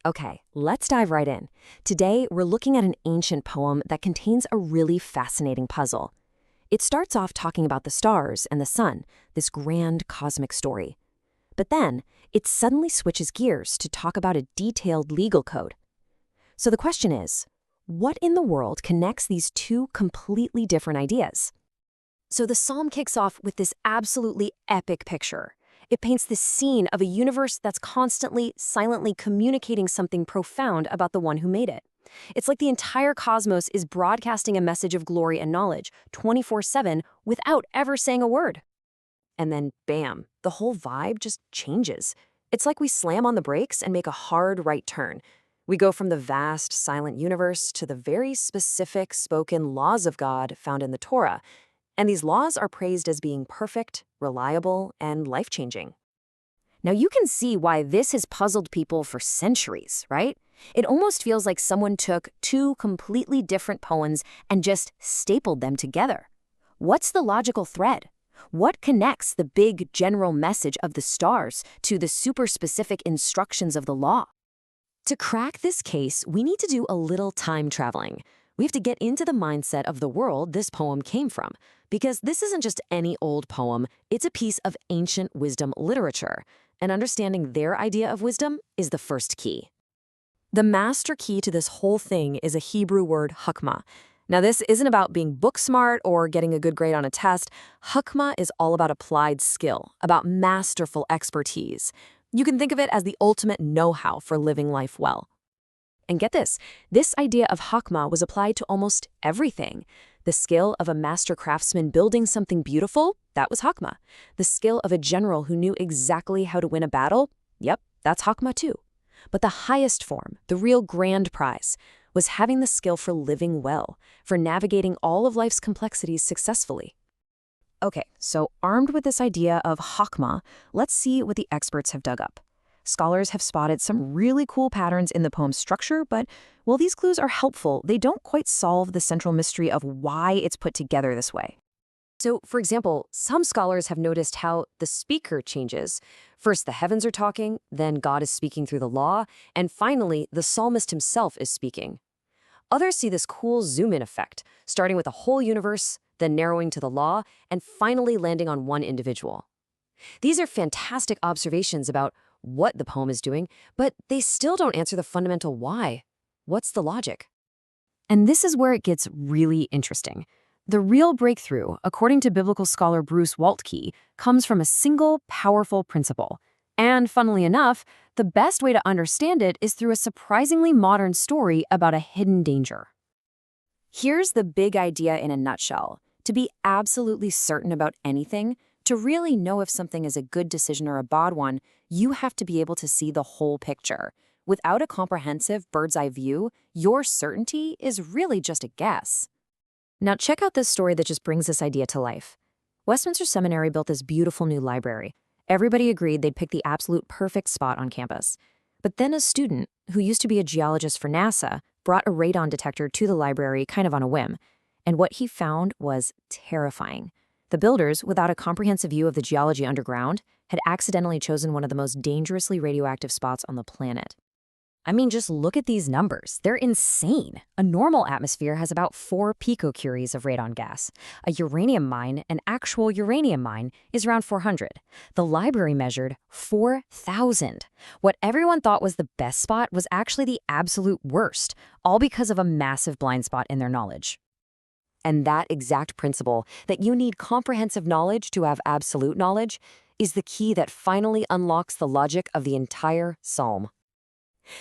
Okay, let's dive right in. Today, we're looking at an ancient poem that contains a really fascinating puzzle. It starts off talking about the stars and the sun, this grand cosmic story. But then, it suddenly switches gears to talk about a detailed legal code. So the question is, what in the world connects these two completely different ideas? So the psalm kicks off with this absolutely epic picture. It paints this scene of a universe that's constantly, silently communicating something profound about the one who made it. It's like the entire cosmos is broadcasting a message of glory and knowledge, 24/7, without ever saying a word. And then, bam, the whole vibe just changes. It's like we slam on the brakes and make a hard right turn. We go from the vast, silent universe to the very specific spoken laws of God found in the Torah. And these laws are praised as being perfect, reliable, and life-changing. Now you can see why this has puzzled people for centuries, right? It almost feels like someone took two completely different poems and just stapled them together. What's the logical thread? What connects the big general message of the stars to the super specific instructions of the law? To crack this case, we need to do a little time traveling. We have to get into the mindset of the world this poem came from, because this isn't just any old poem, it's a piece of ancient wisdom literature, and understanding their idea of wisdom is the first key. The master key to this whole thing is a Hebrew word, hukmah. Now, this isn't about being book smart or getting a good grade on a test. Hukmah is all about applied skill, about masterful expertise. You can think of it as the ultimate know-how for living life well. And get this idea of hukmah was applied to almost everything. The skill of a master craftsman building something beautiful, that was hukmah. The skill of a general who knew exactly how to win a battle, yep, that's hukmah too. But the highest form, the real grand prize, was having the skill for living well, for navigating all of life's complexities successfully. Okay, so armed with this idea of hukmah, let's see what the experts have dug up. Scholars have spotted some really cool patterns in the poem's structure, but while these clues are helpful, they don't quite solve the central mystery of why it's put together this way. So, for example, some scholars have noticed how the speaker changes. First, the heavens are talking, then God is speaking through the law, and finally, the psalmist himself is speaking. Others see this cool zoom-in effect, starting with the whole universe, then narrowing to the law, and finally landing on one individual. These are fantastic observations about what the poem is doing, but they still don't answer the fundamental why. What's the logic? And this is where it gets really interesting. The real breakthrough, according to biblical scholar Bruce Waltke, comes from a single, powerful principle. And funnily enough, the best way to understand it is through a surprisingly modern story about a hidden danger. Here's the big idea in a nutshell. To be absolutely certain about anything, to really know if something is a good decision or a bad one, you have to be able to see the whole picture. Without a comprehensive bird's-eye view, your certainty is really just a guess. Now check out this story that just brings this idea to life. Westminster Seminary built this beautiful new library. Everybody agreed they'd pick the absolute perfect spot on campus. But then a student, who used to be a geologist for NASA, brought a radon detector to the library kind of on a whim. And what he found was terrifying. The builders, without a comprehensive view of the geology underground, had accidentally chosen one of the most dangerously radioactive spots on the planet. I mean, just look at these numbers. They're insane. A normal atmosphere has about 4 picocuries of radon gas. A uranium mine, an actual uranium mine, is around 400. The library measured 4,000. What everyone thought was the best spot was actually the absolute worst, all because of a massive blind spot in their knowledge. And that exact principle, that you need comprehensive knowledge to have absolute knowledge, is the key that finally unlocks the logic of the entire psalm.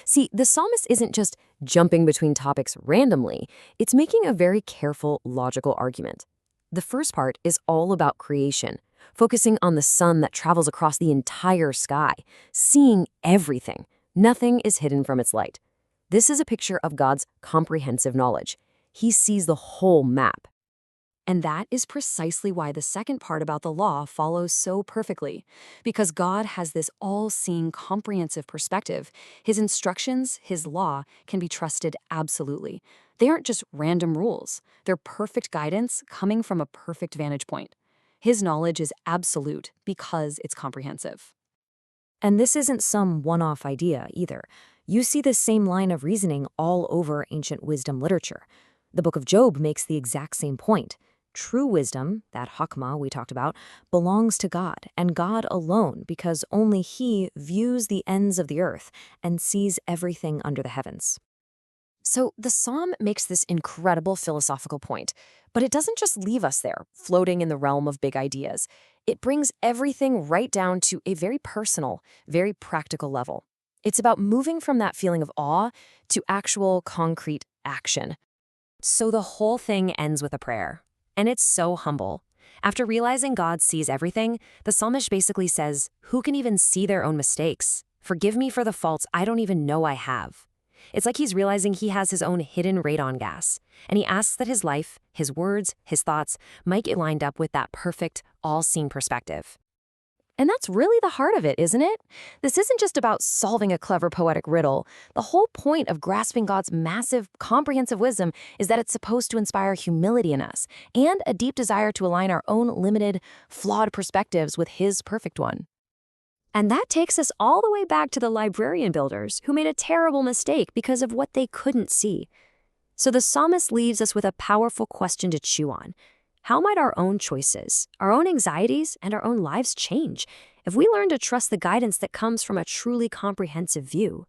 See, the psalmist isn't just jumping between topics randomly, it's making a very careful, logical argument. The first part is all about creation, focusing on the sun that travels across the entire sky, seeing everything. Nothing is hidden from its light. This is a picture of God's comprehensive knowledge. He sees the whole map. And that is precisely why the second part about the law follows so perfectly. Because God has this all-seeing, comprehensive perspective, his instructions, his law, can be trusted absolutely. They aren't just random rules. They're perfect guidance coming from a perfect vantage point. His knowledge is absolute because it's comprehensive. And this isn't some one-off idea either. You see this same line of reasoning all over ancient wisdom literature. The book of Job makes the exact same point. True wisdom, that Hakma we talked about, belongs to God and God alone, because only He views the ends of the earth and sees everything under the heavens. So the psalm makes this incredible philosophical point, but it doesn't just leave us there, floating in the realm of big ideas. It brings everything right down to a very personal, very practical level. It's about moving from that feeling of awe to actual concrete action. So the whole thing ends with a prayer, and it's so humble. After realizing God sees everything, the psalmist basically says, "Who can even see their own mistakes? Forgive me for the faults I don't even know I have." It's like he's realizing he has his own hidden radon gas, and he asks that his life, his words, his thoughts might get lined up with that perfect, all-seeing perspective. And that's really the heart of it, isn't it? This isn't just about solving a clever poetic riddle. The whole point of grasping God's massive, comprehensive wisdom is that it's supposed to inspire humility in us and a deep desire to align our own limited, flawed perspectives with His perfect one. And that takes us all the way back to the librarian builders who made a terrible mistake because of what they couldn't see. So the psalmist leaves us with a powerful question to chew on. How might our own choices, our own anxieties, and our own lives change if we learn to trust the guidance that comes from a truly comprehensive view?